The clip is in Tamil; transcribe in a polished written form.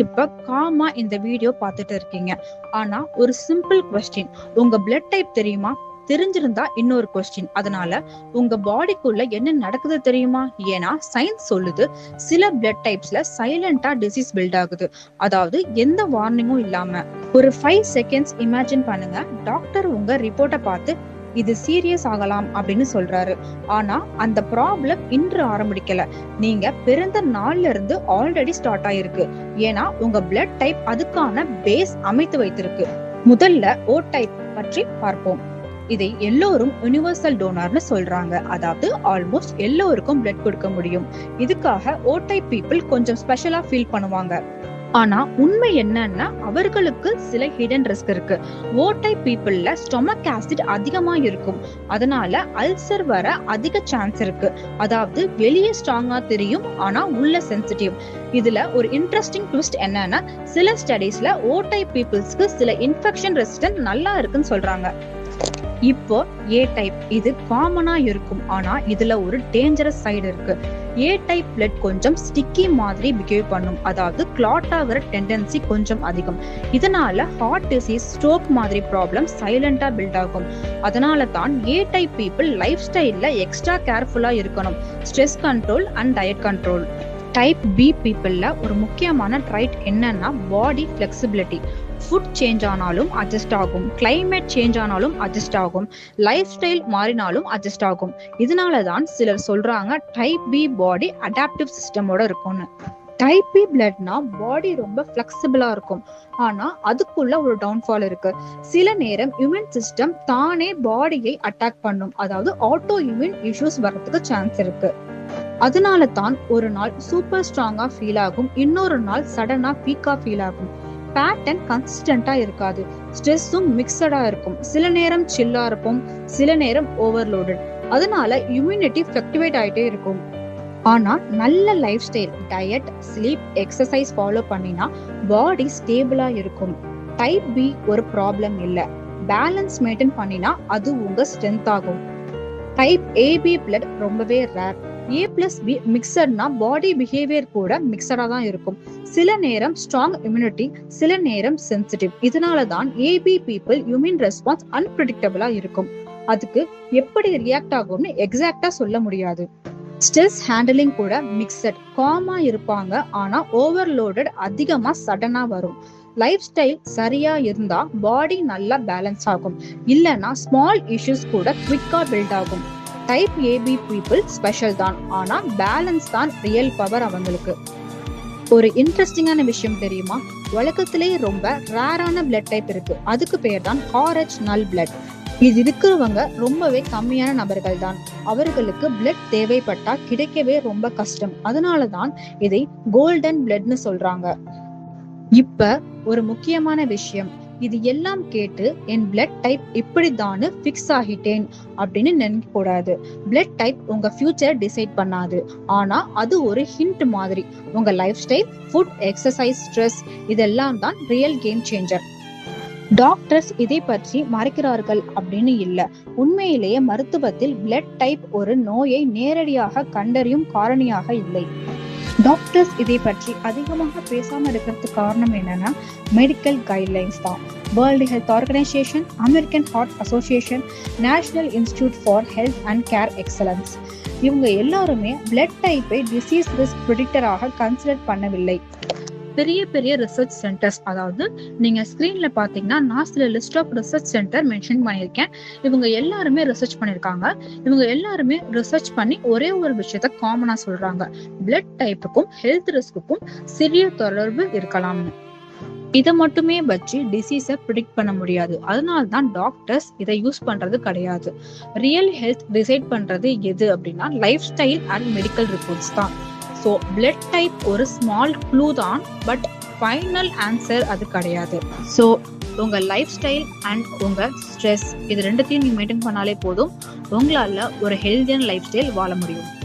இப்ப காமா இந்த வீடியோ பார்த்துட்டு இருக்கீங்க. ஆனா ஒரு சிம்பிள் கொஸ்டின், உங்க பிளட் டைப் தெரியுமா? தெரிஞ்சிருந்தா இன்னொரு கொஸ்டின். அதனால உங்க பாடிக்குள்ள என்ன நடக்குது தெரியுமா? ஏன்னா சயின்ஸ் சொல்லுது, சில பிளட் டைப்ஸ்ல சைலண்டா டிசீஸ் பில்ட் ஆகுது. அதாவது எந்த வார்னிங்கும் இல்லாம. ஒரு 5 செகண்ட்ஸ் இமேஜின் பண்ணுங்க. டாக்டர் உங்க ரிப்போர்ட்டை பார்த்து இது சீரியஸ் ஆகலாம் அப்படின்னு சொல்றாரு. ஆனா அந்த ப்ராப்ளம் இன்று ஆரம்பிக்கல, நீங்க பிறந்த நாள்ல இருந்து ஆல்ரெடி ஸ்டார்ட் ஆயிருக்கு. ஏன்னா உங்க பிளட் டைப் அதுக்கான பேஸ் அமைத்து வைத்திருக்கு. முதல்ல ஓ டைப் பற்றி பார்ப்போம். இதை எல்லோரும் யுனிவர்சல் டோனர்னு சொல்றாங்க. அதாவது ஆல்மோஸ்ட் எல்லோருக்கும் பிளட் கொடுக்க முடியும். இதுக்காக ஓ டைப் பீப்புள் கொஞ்சம் ஸ்பெஷலா ஃபீல் பண்ணுவாங்க. ஆனா உண்மை என்னன்னா, அவர்களுக்கு சில ஹிடன் ரிஸ்க் இருக்கு. ஓ டைப் பீப்புள்ல ஸ்டொமக் ஆசிட் அதிகமா இருக்கும். அதனால அல்சர் வர அதிக சான்ஸ் இருக்கு. அதாவது வெளியே ஸ்ட்ராங்கா தெரியும், ஆனா உள்ள சென்சிட்டிவ். இதுல ஒரு இன்ட்ரெஸ்டிங் ட்விஸ்ட் என்னன்னா, சில ஸ்டடீஸ்ல ஓ டைப் பீப்புள்ஸ்க்கு சில இன்ஃபெக்ஷன் ரெசிஸ்டன்ஸ் நல்லா இருக்குன்னு சொல்றாங்க. இப்போ ஏ டைப், இது காமனா இருக்கும். ஆனா இதுல ஒரு டேஞ்சரஸ் சைடு இருக்கு. ஏ டைப் பிளட் கொஞ்சம் ஸ்டிக்கி மாதிரி பிஹேவ் பண்ணும். அதாவது கிளாட் ஆகிற டெண்டன்சி கொஞ்சம் அதிகம். இதனால ஹார்ட் டிசீஸ், ஸ்ட்ரோக் மாதிரி ப்ராப்ளம் சைலண்டா பில்ட் ஆகும். அதனால தான் ஏ டைப் பீப்புள் லைஃப் ஸ்டைல்ல எக்ஸ்ட்ரா கேர்ஃபுல்லா இருக்கணும். Stress control and diet control. Type B பீப்புள்ல ஒரு முக்கியமான ட்ரைட் என்னன்னா பாடி ஃபிளெக்சிபிலிட்டி. ஃபுட் சேஞ்ச் ஆனாலும் அட்ஜஸ்ட் ஆகும், கிளைமேட் சேஞ்ச் ஆனாலும் அட்ஜஸ்ட் ஆகும், லைஃப் ஸ்டைல் மாறினாலும் அட்ஜஸ்ட் ஆகும். இதனாலதான் சிலர் சொல்றாங்க டைப் பி பாடி அடாப்டிவ் சிஸ்டமோட இருக்கும்னு. டைப் பி பிளட்னா பாடி ரொம்ப ஃபிளெக்சிபிளா இருக்கும். ஆனா அதுக்குள்ள ஒரு டவுன்ஃபால் இருக்கு. சில நேரம் இம்யூன் சிஸ்டம் தானே பாடியை அட்டாக் பண்ணும். அதாவது ஆட்டோ இம்யூன் இஷ்யூஸ் வரதுக்கு சான்ஸ் இருக்கு. அதனால தான் ஒரு நாள் சூப்பர் ஸ்ட்ராங்கா ஃபீல் ஆகும், இன்னொரு நாள் சடனா வீக்கா ஃபீல் ஆகும். பேட்டர்ன் கன்சிஸ்டன்டா இருக்காது. ஸ்ட்ரெஸ்ஸும் மிக்சடா இருக்கும். சில நேரம் சில்லா இருப்போம், சில நேரம் ஓவர்லோடட். அதனால இம்யூனிட்டி ஃபிளக்டுவேட் ஆயிட்டே இருக்கும். ஆனா நல்ல life style, diet, sleep, exercise follow பண்ணினா பாடி ஸ்டேபிளா இருக்கும். டைப் பி ஒரு ப்ராப்ளம் இல்ல. பேலன்ஸ் மெயின்டைன் பண்ணினா அது உங்க ஸ்ட்ரென்த் ஆகும். டைப் ஏபி பிளட் ரொம்பவே ரேர். ஏ பிளஸ் பி மிக்சட்னா பாடி பிஹேவியர் கூட மிக்சடா தான் இருக்கும். சில நேரம் ஸ்ட்ராங் இம்யூனிட்டி, சில நேரம் சென்சிட்டிவ். இதனாலதான் ஏபி பீப்புள் இம்யூன் ரெஸ்பான்ஸ் அன்பிரடிக்டபிளா இருக்கும். அதுக்கு எப்படி ரியாக்ட் ஆகும்னு எக்ஸாக்டா சொல்ல முடியாது. ஸ்ட்ரெஸ் ஹேண்டலிங் கூட மிக்சட். காமா இருப்பாங்க, ஆனா ஓவர்லோடட் அதிகமா சடனா வரும். லைஃப் ஸ்டைல் சரியா இருந்தா பாடி நல்லா பேலன்ஸ் ஆகும். இல்லனா ஸ்மால் இஷ்யூஸ் கூட குவிக்கா பில்ட் ஆகும். டைப் ஏபி பீப்புள் ஸ்பெஷல் தான், ஆனா பேலன்ஸ் தான் ரியல் பவர் அவங்களுக்கு. ஒரு இன்ட்ரெஸ்டிங்கான விஷயம் தெரியுமா? உலகத்திலே ரொம்ப ரேரான பிளட் டைப் இருக்கு. அதுக்கு பேர் தான் RH நல் பிளட். இது இருக்கிறவங்க ரொம்பவே கம்மியான நபர்கள் தான். அவர்களுக்கு பிளட் தேவைப்பட்டா கிடைக்கவே ரொம்ப கஷ்டம். அதனாலதான் இதை கோல்டன் பிளட்னு சொல்றாங்க. இப்ப ஒரு முக்கியமான விஷயம், இது எல்லாம் கேட்டு என் பிளட் டைப் இப்படிதான்னு ஃபிக்ஸ் ஆகிட்டேன் அப்படின்னு நினைக்க கூடாது. பிளட் டைப் உங்க ஃபியூச்சர் டிசைட் பண்ணாது. ஆனா அது ஒரு ஹிண்ட் மாதிரி. உங்க life style, food, exercise, stress இதெல்லாம் தான் ரியல் கேம் சேஞ்சர். டாக்டர்ஸ் இதை பற்றி மறைக்கிறார்கள் அப்படின்னு இல்ல. உண்மையிலேயே மருத்துவத்தில் பிளட் டைப் ஒரு நோயை நேரடியாக கண்டறியும் காரணியாக இல்லை. டாக்டர்ஸ் இதை பற்றி அதிகமாக பேசாம இருக்கிறதுக்கு காரணம் என்னன்னா, மெடிக்கல் கைட்லைன்ஸ் தான். World health organisation, American heart association, national institute for health and care excellence, இவங்க எல்லாருமே பிளட் டைப்பை டிசீஸ் ரிஸ்க் ப்ரெடிக்டராக கன்சிடர் பண்ணவில்லை. பெரிய பெரிய ரிசர்ச் சென்டர்ஸ், அதாவது நீங்க ஸ்கிரீன்ல பாத்தீங்கன்னா நான் சில list of research centre mention பண்ணியிருக்கேன். இவங்க எல்லாருமே ரிசர்ச் பண்ணிருக்காங்க. இவங்க எல்லாருமே ரிசர்ச் பண்ணி ஒரே ஒரு விஷயத்த காமனா சொல்றாங்க, பிளட் டைப்புக்கும் ஹெல்த் ரிஸ்க்குக்கும் சிறிய தொடர்பு இருக்கலாம்னு. இதை மட்டுமே வச்சு டிசீஸை ப்ரிடிக்ட் பண்ண முடியாது. அதனால தான் டாக்டர்ஸ் இதை யூஸ் பண்றது கிடையாது. ரியல் ஹெல்த் டிசைட் பண்றது எது அப்படின்னா life style and medical reports தான். ஸோ பிளட் டைப் ஒரு ஸ்மால் க்ளூ தான், பட் ஃபைனல் ஆன்சர் அது கிடையாது. ஸோ உங்க லைஃப் ஸ்டைல் அண்ட் உங்க ஸ்ட்ரெஸ் இது ரெண்டுத்தையும் நீங்க மெயின்டைன் பண்ணாலே போதும், உங்களால ஒரு ஹெல்தியான லைஃப் ஸ்டைல் வாழ முடியும்.